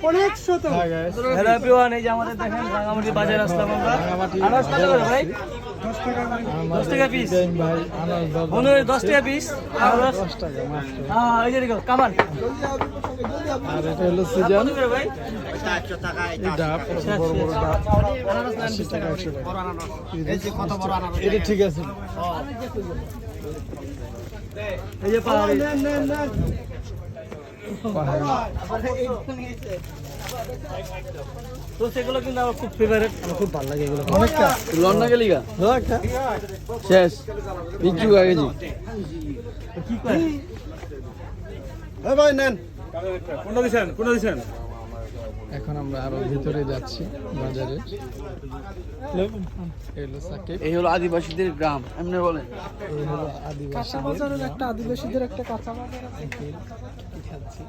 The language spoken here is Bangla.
অনেক শত। হ্যালো এভরিওয়ান, এই যে আমাদের দেখেন রাঙামাটি বাজার আসলাম আমরা। আনারস কত করে ভাই? 10 টাকা পিস ভাই মনে হয় 10 টাকা পিস আনারস। হ্যাঁ এই যে দেখো কামান। আর এটা হলো সিজন কত করে ভাই? ডাব বড় বড় ডাব আনারস নেন 80 টাকা 100 টাকা এই যে কত বড় আনারস। এটা ঠিক আছে এই যে পাহাড়ি। নেন নেন নেন। তো সেগুলো কিন্তু আমার খুব ফেভারিট, আমার খুব ভালো লাগে এগুলো। অনেকটা লন্ডন গেলি গা একটা শেষ বিচু আগে জি কি কয় এই ভাই নেন। এখন আমরা আরো ভিতরে যাচ্ছি বাজারে এই হলো সাকিব এই হলো আদিবাসীদের গ্রাম এমনি বলেন। এই হলো আদিবাসীদের একটা আদিবাসীদের একটা কাঁচা বাজার আছে। খাচ্ছি